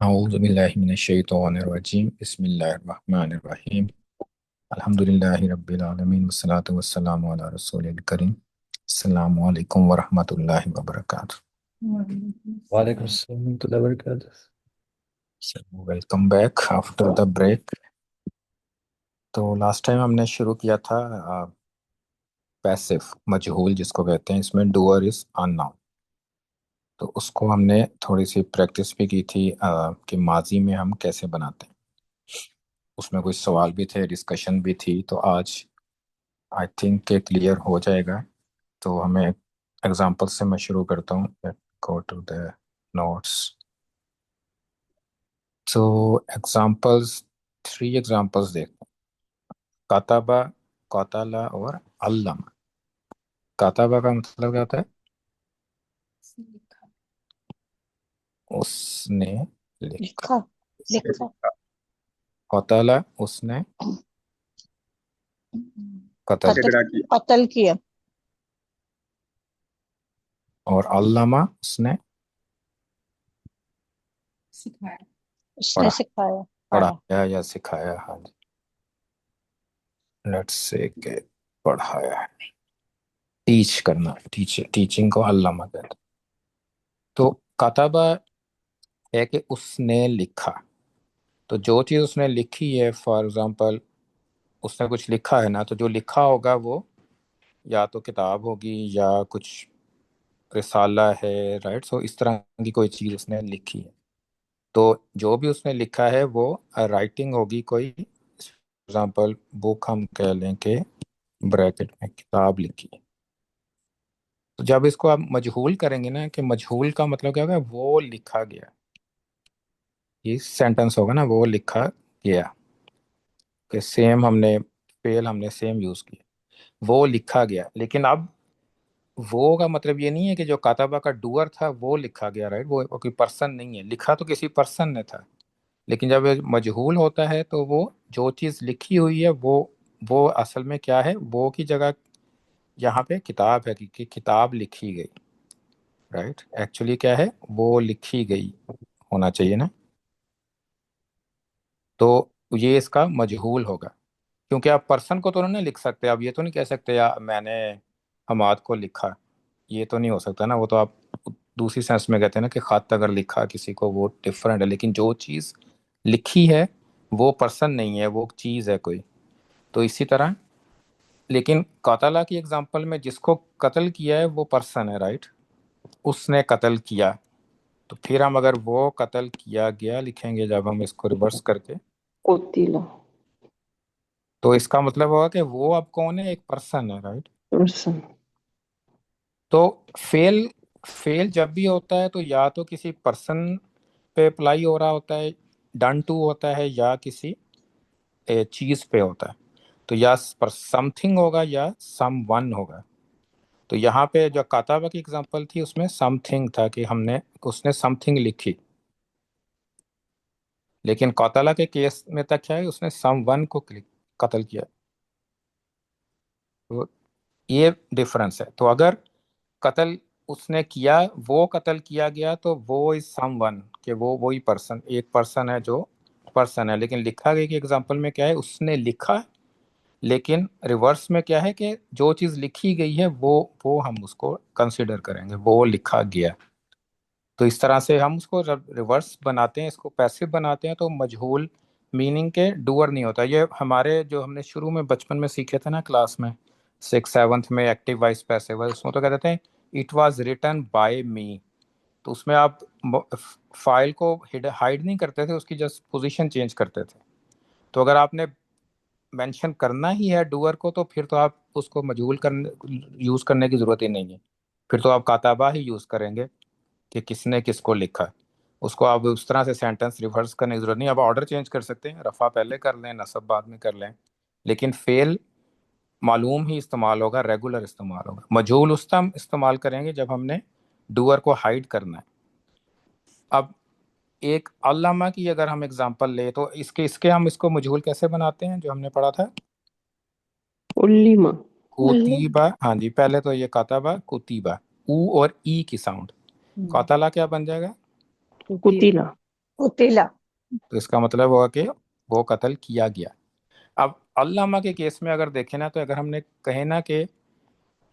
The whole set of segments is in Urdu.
أعوذ بالله من الشيطان الرجيم بسم الله الرحمن الرحيم الحمد لله رب العالمين والصلاة والسلام على رسول الكريم السلام عليكم ورحمة الله وبركاته. وعلیکم السلام ورحمۃ اللہ وبرکاتہ. So, welcome back after the break. تو لاسٹ ٹائم ہم نے شروع کیا تھا پیسو مجہول جس کو کہتے ہیں، اس میں ڈوئر از unknown. تو اس کو ہم نے تھوڑی سی پریکٹس بھی کی تھی کہ ماضی میں ہم کیسے بناتے ہیں. اس میں کچھ سوال بھی تھے، ڈسکشن بھی تھی. تو آج آئی تھنک کہ کلیئر ہو جائے گا. تو ہمیں ایگزامپل سے میں شروع کرتا ہوں. Go to the notes. تو ایگزامپلس 3 ایگزامپلس دیکھتے ہیں. کاتبہ، قاتلہ اور علم. کاتبہ کا مطلب کیا ہوتا ہے؟ اس نے لکھا. قاتلہ اس نے قتل کیا. اور علامہ اس نے اس نے سکھایا. پڑھایا یا سکھایا. ہاں جی، لیٹس سے کہ پڑھایا ہے، ٹیچ کرنا. ٹیچنگ کو علامہ کہتے ہیں. تو کاتبہ ہے کہ اس نے لکھا. تو جو چیز اس نے لکھی ہے، فار ایگزامپل اس نے کچھ لکھا ہے نا، تو جو لکھا ہوگا وہ یا تو کتاب ہوگی یا کچھ رسالہ ہے، رائٹ. سو اس طرح کی کوئی چیز اس نے لکھی ہے. تو جو بھی اس نے لکھا ہے وہ رائٹنگ ہوگی کوئی. ایگزامپل بک ہم کہہ لیں کہ بریکٹ میں کتاب لکھی ہے. تو جب اس کو آپ مجہول کریں گے نا، کہ مجہول کا مطلب کیا ہوگا؟ وہ لکھا گیا. یہ سینٹنس ہوگا نا، وہ لکھا گیا. کہ سیم ہم نے فعل ہم نے سیم یوز کیا، وہ لکھا گیا. لیکن اب وہ کا مطلب یہ نہیں ہے کہ جو کاتبہ کا ڈوئر تھا وہ لکھا گیا، رائٹ. وہ کوئی پرسن نہیں ہے. لکھا تو کسی پرسن نے تھا، لیکن جب مجہول ہوتا ہے تو وہ جو چیز لکھی ہوئی ہے وہ اصل میں کیا ہے؟ وہ کی جگہ یہاں پہ کتاب ہے کہ کتاب لکھی گئی، رائٹ. ایکچولی کیا ہے؟ وہ لکھی گئی ہونا چاہیے نا. تو یہ اس کا مجہول ہوگا، کیونکہ آپ پرسن کو تو نہیں لکھ سکتے. آپ یہ تو نہیں کہہ سکتے یا میں نے حماد کو لکھا. یہ تو نہیں ہو سکتا نا. وہ تو آپ دوسری سینس میں کہتے ہیں نا کہ خط اگر لکھا کسی کو وہ ڈفرینٹ ہے. لیکن جو چیز لکھی ہے وہ پرسن نہیں ہے، وہ چیز ہے کوئی. تو اسی طرح لیکن قاتلہ کی ایگزامپل میں جس کو قتل کیا ہے وہ پرسن ہے، رائٹ. اس نے قتل کیا. تو پھر ہم اگر وہ قتل کیا گیا لکھیں گے، جب ہم اس کو ریورس کر کے، قتل، تو اس کا مطلب ہوگا کہ وہ اب کون ہے؟ ایک پرسن ہے، رائٹ. پرسن. تو فیل جب بھی ہوتا ہے تو یا تو کسی پرسن پہ اپلائی ہو رہا ہوتا ہے، ڈن ٹو ہوتا ہے، یا کسی چیز پہ ہوتا ہے. تو یا پر سم تھنگ ہوگا یا سم ون ہوگا. تو یہاں پہ جو کاتبہ کی اگزامپل تھی اس میں سم تھنگ تھا کہ اس نے سم تھنگ لکھی. لیکن قاتلہ کے کیس میں تک کیا ہے؟ اس نے سم ون کو قتل کیا. تو یہ ڈفرنس ہے. تو اگر قتل اس نے کیا، وہ قتل کیا گیا، تو وہ از سم ون، کہ وہ وہی پرسن، ایک پرسن ہے جو پرسن ہے. لیکن لکھا گیا کی ایگزامپل میں کیا ہے؟ اس نے لکھا، لیکن ریورس میں کیا ہے کہ جو چیز لکھی گئی ہے وہ ہم اس کو کنسیڈر کریں گے، وہ لکھا گیا. تو اس طرح سے ہم اس کو ریورس بناتے ہیں، اس کو پیسو بناتے ہیں. تو مجہول میننگ کے ڈوئر نہیں ہوتا. یہ ہمارے جو ہم نے شروع میں بچپن میں سیکھے تھے نا کلاس میں 6th 7th میں، ایکٹیو وائس پیسو، اس میں تو کہتے ہیں it was written by me. تو اس میں آپ فائل کو ہائڈ نہیں کرتے تھے، اس کی جسٹ پوزیشن چینج کرتے تھے. تو اگر آپ نے مینشن کرنا ہی ہے ڈوئر کو، تو پھر تو آپ اس کو مجہول یوز کرنے کی ضرورت ہی نہیں ہے. پھر تو آپ کاتبہ ہی یوز کریں گے کہ کس نے کس کو لکھا. اس کو آپ اس طرح سے سینٹنس ریورس کرنے کی ضرورت نہیں. آپ آرڈر چینج کر سکتے ہیں، رفع پہلے کر لیں، نصب بعد میں کر لیں. لیکن فعل معلوم ہی استعمال ہوگا، ریگولر استعمال ہوگا. مجہول اس طرح استعمال کریں گے جب ہم نے ڈوئر کو ہائڈ کرنا ہے. اب ایک علامہ کی اگر ہم اگزامپل لیں تو اس کے ہم اس کو مجہول کیسے بناتے ہیں جو ہم نے پڑھا تھا؟ علمہ، کوتیبہ. ہاں جی، پہلے تو یہ کاتبہ، کوتیبہ، او اور ای کی ساؤنڈ. قاتلہ کیا بن جائے گا؟ قتیلہ. قتل. تو اس کا مطلب ہوگا کہ وہ قتل کیا گیا. اب علامہ کے کیس میں اگر دیکھیں نا، تو اگر ہم نے کہے نا کہ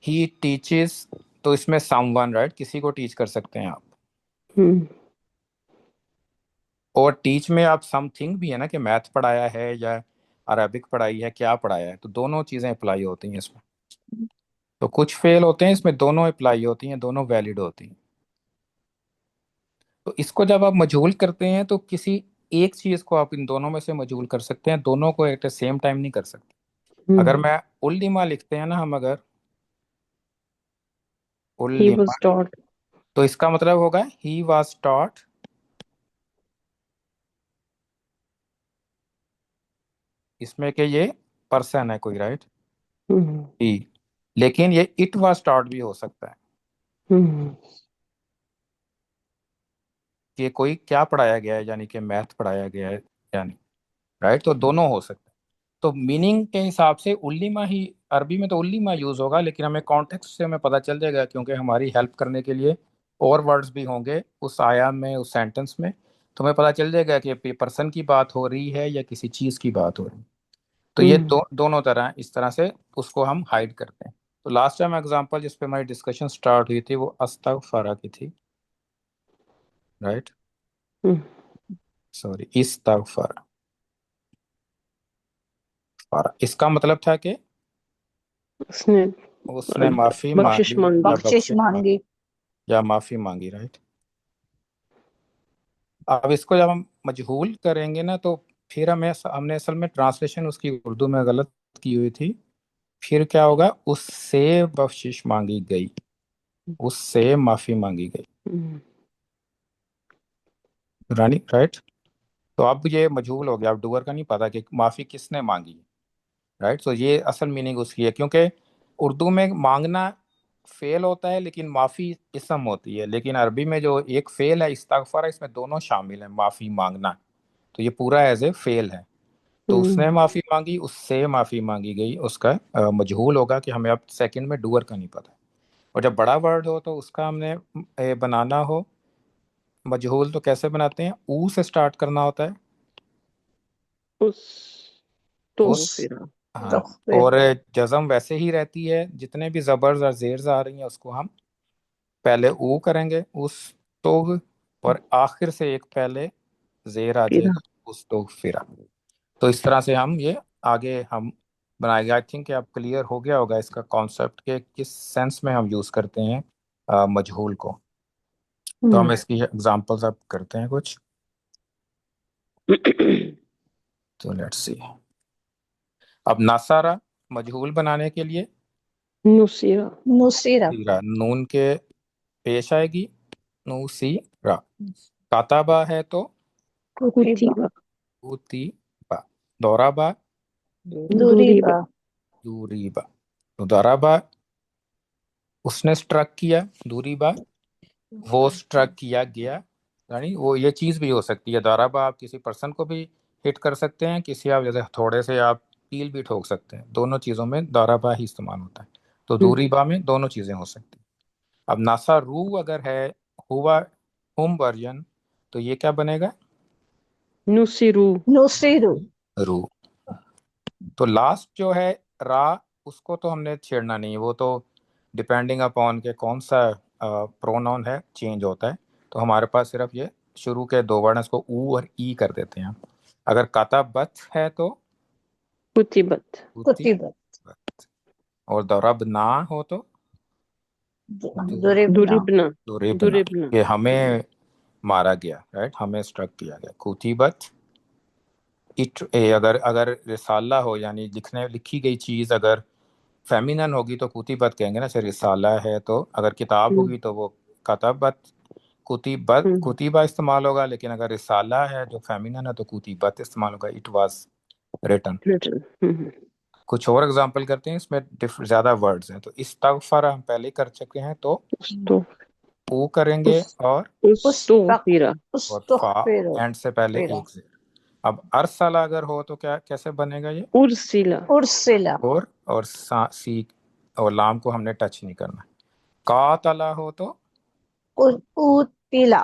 ہی ٹیچز، تو اس میں سم ون، رائٹ، کسی کو ٹیچ کر سکتے ہیں آپ. ہم، اور ٹیچ میں آپ سم تھنگ بھی ہے نا، کہ میتھ پڑھایا ہے یا عربک پڑھائی ہے، کیا پڑھایا ہے، تو دونوں چیزیں اپلائی ہوتی ہیں اس میں. تو کچھ فیل ہوتے ہیں اس میں، دونوں اپلائی ہوتی ہیں، دونوں ویلڈ ہوتی ہیں. تو اس کو جب آپ مجہول کرتے ہیں تو کسی ایک چیز کو آپ ان دونوں میں سے مجہول کر سکتے ہیں، دونوں کو ایٹ سیم ٹائم نہیں کر سکتے. اگر میں علما لکھتے ہیں نا ہم، اگر he علما، was taught. تو اس کا مطلب ہوگا ہی واز ٹاٹ. اس میں کہ یہ پرسن ہے کوئی، رائٹ، ہم، ہی. لیکن یہ اٹ واز ٹاٹ بھی ہو سکتا ہے ہم، کہ کوئی کیا پڑھایا گیا ہے، یعنی کہ میتھ پڑھایا گیا ہے، یعنی، رائٹ. تو دونوں ہو سکتے ہیں. تو میننگ کے حساب سے علما ہی، عربی میں تو علما یوز ہوگا، لیکن ہمیں کانٹیکسٹ سے ہمیں پتہ چل جائے گا، کیونکہ ہماری ہیلپ کرنے کے لیے اور ورڈز بھی ہوں گے اس آیا میں، اس سینٹنس میں. تو ہمیں پتہ چل جائے گا کہ پرسن کی بات ہو رہی ہے یا کسی چیز کی بات ہو رہی ہے. تو یہ دونوں طرح، اس طرح سے اس کو ہم ہائڈ کرتے ہیں. تو لاسٹ ٹائم ایگزامپل جس پہ ہماری ڈسکشن سٹارٹ ہوئی تھی وہ استغفر کی تھی، رائٹ، ہم، سوری، استغفر. اس کا مطلب تھا کہ اس نے اس نے معافی بخشش مانگی مانگی. یا بخشش مانگی. یا معافی مانگی، رائٹ. اب اس کو جب ہم مجہول کریں گے نا، تو پھر ہم نے اصل میں ٹرانسلیشن اس کی اردو میں غلط کی ہوئی تھی. پھر کیا ہوگا، اس سے بخشش مانگی گئی، اس سے معافی مانگی گئی، ہم، رانی، رائٹ. تو اب یہ مجہول ہو گیا، اب ڈوور کا نہیں پتا کہ معافی کس نے مانگی، رائٹ. تو یہ اصل میننگ اس کی ہے، کیونکہ اردو میں مانگنا فعل ہوتا ہے لیکن معافی اسم ہوتی ہے. لیکن عربی میں جو ایک فعل ہے استغفر، اس میں دونوں شامل ہیں، معافی مانگنا. تو یہ پورا ایز اے فعل ہے. تو اس نے معافی مانگی، اس سے معافی مانگی گئی، اس کا مجہول ہوگا کہ ہمیں اب سیکنڈ میں ڈوور کا نہیں پتا. اور جب بڑا ورڈ ہو تو اس کا ہم نے بنانا ہو مجہول، تو کیسے بناتے ہیں، او سے سٹارٹ کرنا ہوتا ہے. اس تو اس، پھر ہاں، اور جزم ویسے ہی رہتی ہے، جتنے بھی زبرز اور زیرز آ رہی ہیں اس کو ہم پہلے او کریں گے، اس تو، اور آخر سے ایک پہلے زیر آ جائے گا، اس تو فرا. تو اس طرح سے ہم یہ آگے ہم بنائے گا. آئی تھنک کہ اب کلیئر ہو گیا ہوگا اس کا کانسیپٹ کہ کس سینس میں ہم یوز کرتے ہیں مجہول کو. تو ہم اس کی ایگزامپلز اب کرتے ہیں کچھ. تو لیٹس سی. اب ناصارہ مجہول بنانے کے لیے نصیرہ. سیرا نون کے پیش آئے گی، نو سی را. کاتابہ ہے تو کتیبہ. کتیبہ. دورابہ دوریبہ. دوریبہ. تو دورابہ اس نے سٹرک کیا، دوریبہ وہ سٹرک کیا گیا. یعنی وہ یہ چیز بھی ہو سکتی ہے، دورابہ آپ کسی پرسن کو بھی ہٹ کر سکتے ہیں، کسی آپ جیسے تھوڑے سے آپ پیل بھی ٹھوک سکتے ہیں. دونوں چیزوں میں دورابہ ہی استعمال ہوتا ہے. تو دوریبہ میں دونوں چیزیں ہو سکتی ہیں. اب ناسا رو اگر ہے ہوا ہوم ورژن، تو یہ کیا بنے گا، نصیرو. نصیرو. رو. تو لاسٹ جو ہے را، اس کو تو ہم نے چھیڑنا نہیں ہے، وہ تو ڈیپینڈنگ اپون کہ کون سا پروناؤن ہے چینج ہوتا ہے. تو ہمارے پاس صرف یہ شروع کے دو ورڈ اس کو او اور ای کر دیتے ہیں. اگر کاتبت ہے تو کتبت. کتبت. اور ضربنا ہو تو ضربنا. دوریبنا. ضربنا، دوریبنا. کہ ہمیں مارا گیا، رائٹ، ہمیں سٹرک کیا گیا. کتبت اگر رسالہ ہو، یعنی لکھی گئی چیز اگر فیمینن ہوگی تو کتبت کہیں گے نا. جیسے رسالہ ہے تو اگر کتاب ہوگی تو وہ کتبت. کتیبہ استعمال ہوگا، لیکن اگر رسالہ ہے جو فیمینن ہے تو کتبت استعمال ہوگا، اٹ واز ریٹن. کچھ اور اگزامپل کرتے ہیں، اس میں زیادہ ورڈز ہیں. تو استغفر ہم پہلے کر چکے ہیں، تو او کریں گے، اور استغفر. فا اینڈ سے پہلے ایک زیر. اب ارسلہ اگر ہو تو کیسے بنے گا یہ، ارسلہ. ارسلہ. اور سی اور لام کو ہم نے ٹچ نہیں کرنا. قاتلہ ہو تو قتلہ.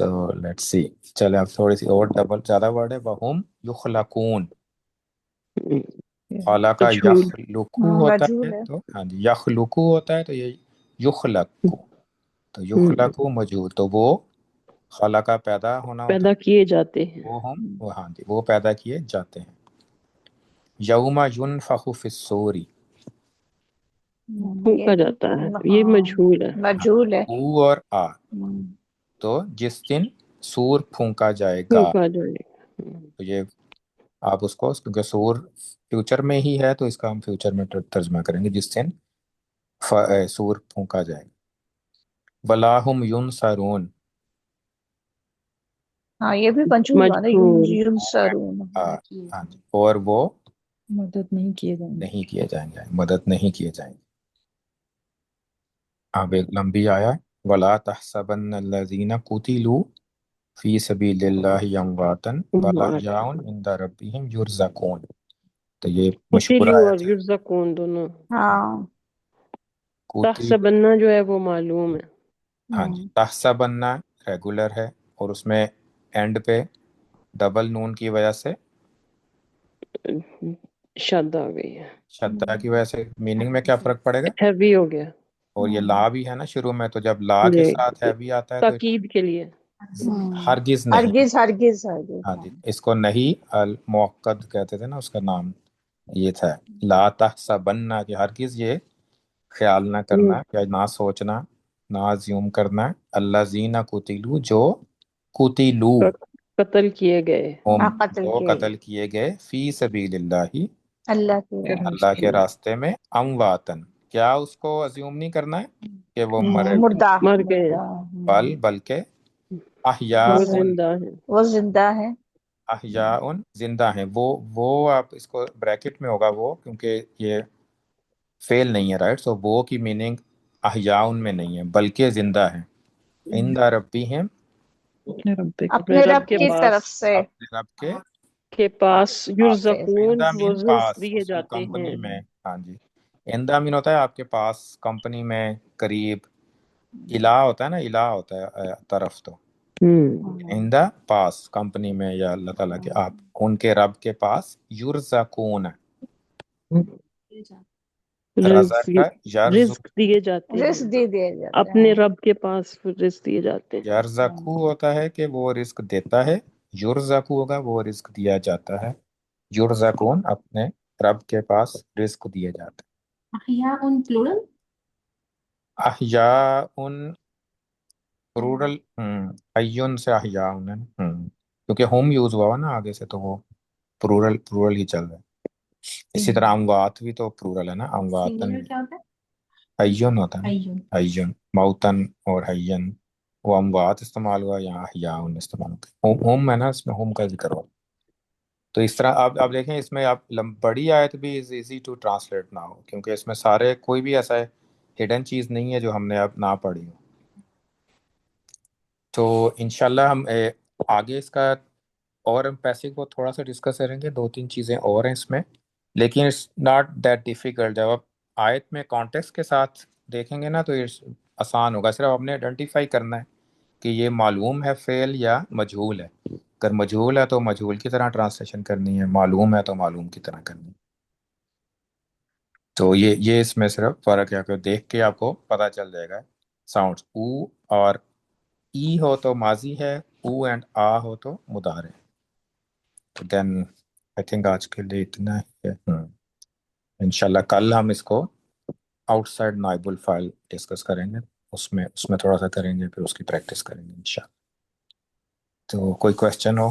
تو لیٹس سی. چلے اب تھوڑی سی اور ڈبل زیادہ ورڈ ہے. وہم یخلقون. خلق مجھول یخلقو ہوتا ہے مجھول ہے. تو ہاں جی یخلقو ہوتا ہے تو یہ یخلق. تو یخلقو مجھول تو وہ خلق پیدا ہونا ہوتا پیدا کیے جاتے ہیں. ہے. وہ ہم وہ ہاں جی وہ پیدا کیے جاتے ہیں. یوم ینفخ فی الصور. پھونکا جاتا ہے. یہ مجھول ہے. مجھول ہے. او اور آ. تو جس دن سور پھونکا جائے گا. پھونکا جائے گا. تو یہ آپ اس کو کیونکہ سور فیوچر میں ہی ہے تو اس کا ہم فیوچر میں ترجمہ کریں گے جس دن سور پھونکا جائے گا. ولا هم ینصرون. ہاں یہ بھی مجھول ہوا نا. مجھول. ینصرون. ہاں جی اور وہ مدد نہیں کیے جائیں گے. نہیں کیے جائیں گے مدد نہیں کیے جائیں گے. اب ایک لمبی آیا. ولا تحسبن الذین قتلوا فی سبیل اللہ امواتا بل احیاء عند ربہم یرزقون. تو یہ مشہور قتلوا اور آیت ہے. یرزقون دونوں. ہاں. قتل تحسبنا جو ہے وہ معلوم ہے. ہاں جی تحسبن ریگولر ہے اور اس میں اینڈ پہ ڈبل نون کی وجہ سے شد آ گئی ہے. شدہ کی وجہ سے میننگ میں کیا فرق پڑے گا. ہیوی ہو گیا. اور یہ لا بھی ہے نا شروع میں تو جب لا کے جی ساتھ ہیوی آتا ہے تو تاکید کے لیے. ہرگز نہیں. ہرگز ہرگز ہرگز. ہاں جی اس کو نہیں الموقد کہتے تھے نا اس کا نام یہ تھا. لا تحسبن کہ ہرگز یہ خیال نہ کرنا یا نہ سوچنا نہ زیوم کرنا الذین قتلوا جو قتلوا قتل کیے گئے. قتل جو کے قتل کیے گئے فی سبیل اللہ اللہ کے اللہ کے راستے میں امواتن. کیا اس کو ازیوم نہیں کرنا ہے کہ وہ مرے مردہ. مر گئے. بلکہ احیاء وہ زندہ ہے. وہ زندہ ہے. احیاء زندہ ہیں. وہ آپ اس کو بریکٹ میں ہوگا وہ کیونکہ یہ فیل نہیں ہے رائٹ. سو وہ کی میننگ احیاء میں نہیں ہے بلکہ زندہ ہیں. عند ربہم اپنے رب پہ اپنے رب کے کی پاس. طرف سے. اپنے رب کے کے پاس یرزقون عندہ وہ مین رزق پاس دیے اس کی جاتے کمپنی ہیں. میں. ہاں جی عندہ مین ہوتا ہے آپ کے پاس کمپنی میں قریب. الہ ہوتا ہے نا الہ ہوتا ہے طرف. تو عندہ پاس کمپنی میں یا اللہ تعالیٰ کے آپ ان کے رب کے پاس یرزقون. رزق یرزق رزق دیے جاتے ہیں. رزق دے دیا جاتا اپنے ہے. رب کے پاس رزق دیے جاتے ہیں. یرزقو ہوتا ہے کہ وہ رزق دیتا ہے. یرزقو ہوگا وہ رزق دیا جاتا ہے. یرزقون اپنے رب کے پاس رزق دیے جاتے ہیں. احیاء پلورل. احیاء پلورل ایون سے احیاء ہے نا. کیونکہ ہوم یوز ہوا نا آگے سے تو وہ پلورل ہی چل رہا ہے. اسی طرح اموات بھی تو پلورل ہے نا. امواتن سنگولر کیا ہوتا ہے؟ ایون ہوتا ہے ایون. ایون موتن اور حین. وہ اموات استعمال ہوا یا احیاء استعمال ہوتا ہے. ہوم ہے نا اس میں ہوم کا ذکر ہو. تو اس طرح آپ دیکھیں اس میں آپ بڑی آیت بھی ایزی ٹو ٹرانسلیٹ نہ ہو کیونکہ اس میں سارے کوئی بھی ایسا ہڈن چیز نہیں ہے جو ہم نے اب نہ پڑھی ہو. تو انشاءاللہ ہم آگے اس کا اور ہم پیسے کو تھوڑا سا ڈسکس کریں گے. 2-3 چیزیں اور ہیں اس میں لیکن اٹس ناٹ دیٹ ڈیفیکلٹ. جب آپ آیت میں کانٹیکسٹ کے ساتھ دیکھیں گے نا تو آسان ہوگا. صرف آپ نے آئیڈینٹیفائی کرنا ہے کہ یہ معلوم ہے فعل یا مجہول ہے. اگر مجہول ہے تو مجہول کی طرح ٹرانسلیشن کرنی ہے. معلوم ہے تو معلوم کی طرح کرنی ہے. تو یہ اس میں صرف فرق ہے کہ دیکھ کے آپ کو پتہ چل جائے گا. ساؤنڈس او اور ای ہو تو ماضی ہے. او اینڈ آ ہو تو مضارع ہے. تو دین آئی تھنک آج کے لیے اتنا ہی ہے. انشاءاللہ کل ہم اس کو آؤٹ سائڈ نائب الفائل ڈسکس کریں گے. اس میں تھوڑا سا کریں گے پھر اس کی پریکٹس کریں گے انشاءاللہ. تو کوئی کویسچن ہو؟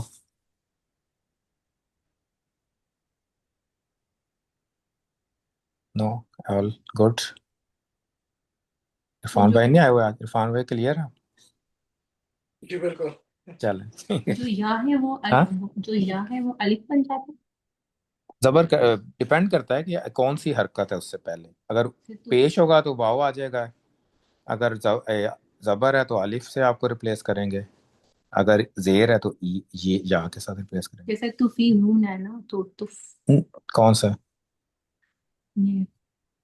نو آل گڈ. عرفان بھائی نہیں آئے ہوئے آج. عرفان بھائی کلیئر ہے. جی بالکل. چلیں جو یا ہے وہ ہاں جو یا ہے وہ الف بن جاتا ہے. زبر ڈپینڈ کرتا ہے کہ کون سی حرکت ہے اس سے پہلے. اگر پیش ہوگا تو واو آ جائے گا. اگر زبر ہے تو الف سے آپ کو ریپلیس کریں گے. اگر زیر ہے تو یہ یا کے ساتھ ریپلیس کریں گے. جیسے توفی نون ہے نا تو کون سا یہ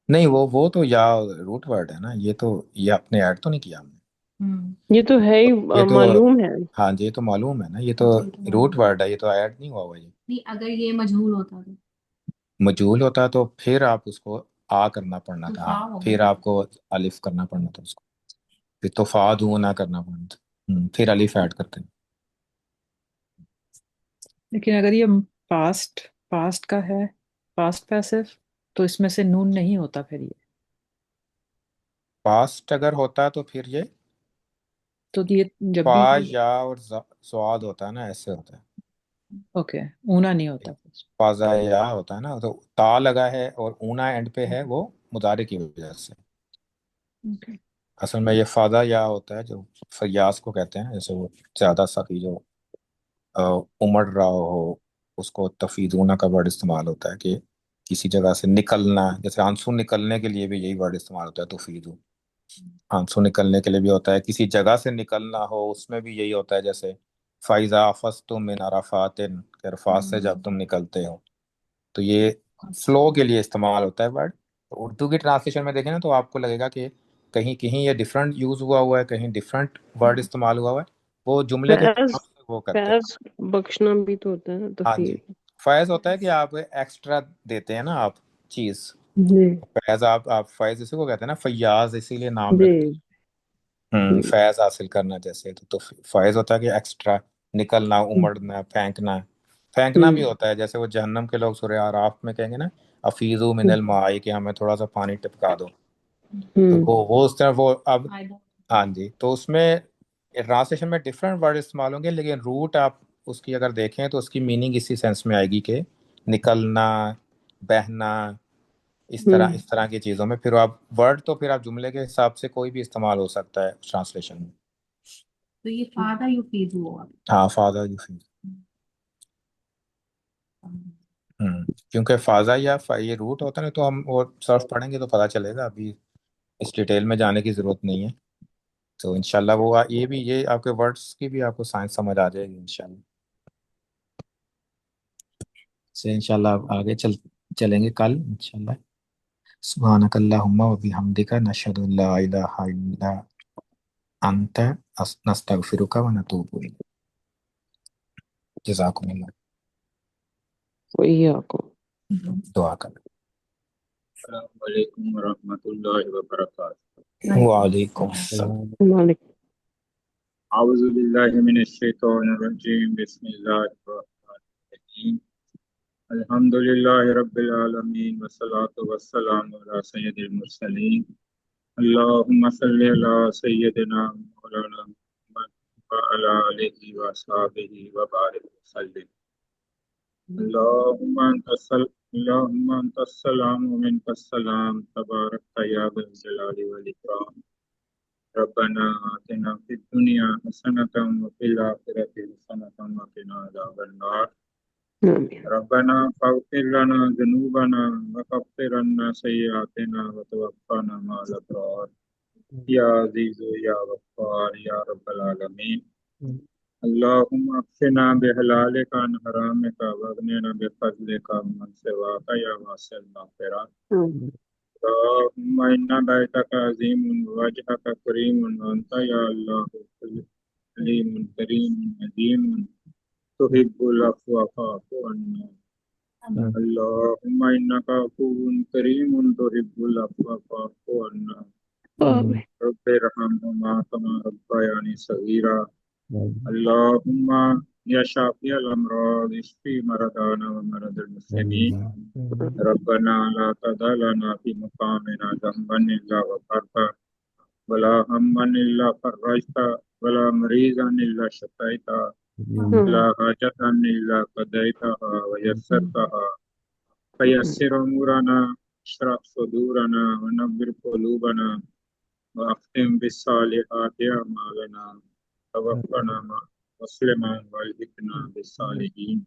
نہیں وہ تو یا روٹ ورڈ ہے نا. یہ اپنے ایڈ تو نہیں کیا ہم نے. یہ تو ہے ہی یہ تو معلوم ہے. ہاں جی، یہ تو معلوم ہے نا، یہ تو روٹ ورڈ ہے، یہ تو ایڈ نہیں ہوا ہوا. یہ نہیں اگر یہ مجہول ہوتا تو مجہول ہوتا تو پھر آپ اس کو آ کرنا پڑنا تو تھا، فا ہوگا پھر نا. آپ کو الف کرنا پڑنا تھا اس کو، پھر تو فا دوں نہ کرنا پڑنا تھا، پھر الف ایڈ کرتے ہیں. لیکن اگر یہ پاسٹ کا ہے، پاسٹ پیسو، تو اس میں سے نون نہیں ہوتا پھر یہ. پاسٹ اگر ہوتا تو پھر یہ تو یہ جب بھی فا یا اور سواد ہوتا ہے نا، ایسے ہوتا ہے. اوکے، اونا نہیں ہوتا پھر. فازا یا ہوتا ہے نا، تو تا لگا ہے اور اونا اینڈ پہ ہے، وہ مضارع کی وجہ سے. اوکے. اصل میں یہ فاضا یا ہوتا ہے جو فیاض کو کہتے ہیں، جیسے وہ زیادہ سخی جو امڑ رہا ہو، اس کو تفیدونہ کا ورڈ استعمال ہوتا ہے کہ کسی جگہ سے نکلنا، جیسے آنسو نکلنے کے لیے بھی یہی ورڈ استعمال ہوتا ہے تفیدو. آنسو نکلنے کے لیے بھی ہوتا ہے، کسی جگہ سے نکلنا ہو اس میں بھی یہی ہوتا ہے، جیسے فائزہ افستم من عرفات، کہ عرفات سے جب تم نکلتے ہو، تو یہ فلو کے لیے استعمال ہوتا ہے ورڈ. اردو کی ٹرانسلیشن میں دیکھیں نا تو آپ کو لگے گا کہ کہیں کہیں یہ ڈفرنٹ یوز ہوا ہے، کہیں ڈفرنٹ ورڈ استعمال ہوا ہے، وہ جملے کے فیض کام سے وہ کرتے ہیں. فیض بخشنا بھی تو ہوتا ہے نا ہاں جی، تفیض. فیض ہوتا ہے کہ آپ ایکسٹرا دیتے ہیں نا، آپ چیز. جی فیض آپ فیض اسی کو کہتے ہیں نا، فیاض اسی لیے نام جی رکھتے ہیں. فیض حاصل کرنا جیسے، تو فیض ہوتا ہے کہ ایکسٹرا نکلنا، امڑنا، پھینکنا. پھینکنا بھی ہوتا ہے، جیسے وہ جہنم کے لوگ سورہ اعراف میں کہیں گے نا، افیضو من الماء، کہ ہمیں تھوڑا سا پانی ٹپکا دو. تو وہ اس طرح وہ اب ہاں جی، تو اس میں ٹرانسلیشن میں ڈفرینٹ ورڈ استعمال ہوں گے، لیکن روٹ آپ اس کی اگر دیکھیں تو اس کی میننگ اسی سینس میں آئے گی کہ نکلنا، بہنا، اس طرح کی چیزوں میں. پھر آپ ورڈ تو پھر آپ جملے کے حساب سے کوئی بھی استعمال ہو سکتا ہے ٹرانسلیشن میں. تو یہ فادہ یفیدو ہوگا. ہاں، فاضا یفید. کیونکہ فاضا یا یہ روٹ ہوتا ہے نا، تو ہم وہ صرف پڑھیں گے تو پتہ چلے گا، ابھی اس ڈیٹیل میں جانے کی ضرورت نہیں ہے. تو انشاءاللہ وہ یہ آپ کے ورڈز کی بھی آپ کو سائنس سمجھ آ جائے گی انشاءاللہ. سے انشاءاللہ آپ آگے چلیں گے کل انشاءاللہ. سبحانک اللہم و بحمدک، نشہد ان لا الہ الا انت، نستغفرک و نتوب الیک. جزاکم اللہ. وإياكم. دعا کریں. السلام علیکم ورحمۃ اللہ وبرکاتہ. وعلیکم السلام. وعلیکم. اعوذ باللہ من الشیطان الرجیم، بسم اللہ الرحمن الرحیم. الحمد للہ رب العالمین، والصلاة والسلام علی سید المرسلین. اللہم صلی علی سیدنا مولانا محمد وعلی آلہ وصحبہ وبارک وسلم. اللہم انت السلام ومنک السلام، تبارک یا ذا الجلال والاکرام. ربنا آتنا فی الدنیا حسنۃ وفی الآخرۃ حسنۃ وقنا عذاب النار. آمین. ربنا فاغفر لنا ذنوبنا وکفر عنا سیئاتنا وتوفنا مع الابرار. یا عزیز یا غفار یا رب العالمین. اللہم اکفنا بحلالک عن حرامک واغننا بفضلک عمن سواک یا واسع المغفرۃ. اللہم ان بیتک عظیم ووجہک کریم، وانت یا اللہ حلیم کریم عظیم، تحب العفو فاعف عنا. اللہم انک عفو کریم تحب العفو فاعف عنا. آمین. رب ارحمہما کما ربیانی صغیرا. اللہم یا شافی الامراض اشفی مرضانا ومرض المسلمین. ربنا لا تدع لنا في مقامنا ذنبا الا غفرته، ولا هما الا فرجته، ولا مريضا الا شفيته، ولا حاجة الا قضيتها ويسرتها. فيسر امورنا، اشرح صدورنا، ونور قلوبنا، واختم بالصالحات اعمالنا. توفنا مسلما والحقنا بالصالحین،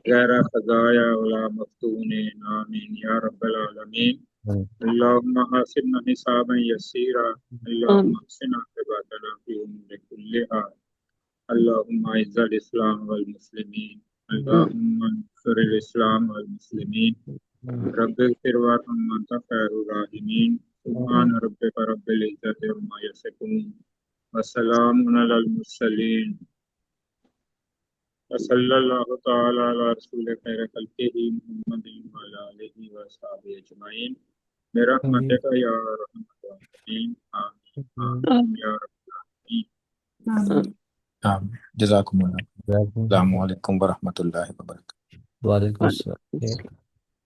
غیر خزایا ولا مفتونین، آمین یا رب العالمین. اللہم حاسبنا حسابا یسیرا. اللہم احسن عاقبتنا فی امور کلہا. اللہم اعز الاسلام والمسلمین. اللہم انصر الاسلام والمسلمین. رب اغفر وارحم وانت خیر الراحمین. سبحان ربک رب العزت عما یصفون، وسلام علی المرسلین وصلی اللہ تعالی علی رسول خیر خلقہ محمد وعلی آلہ وصحبہ اجمعین برحمتک یا ارحم الراحمین آمین آمین یا رب العالمین آمین۔ آمین۔ جزاکم اللہ۔ السلام علیکم ورحمۃ اللہ وبرکاتہ۔ وعلیکم السلام۔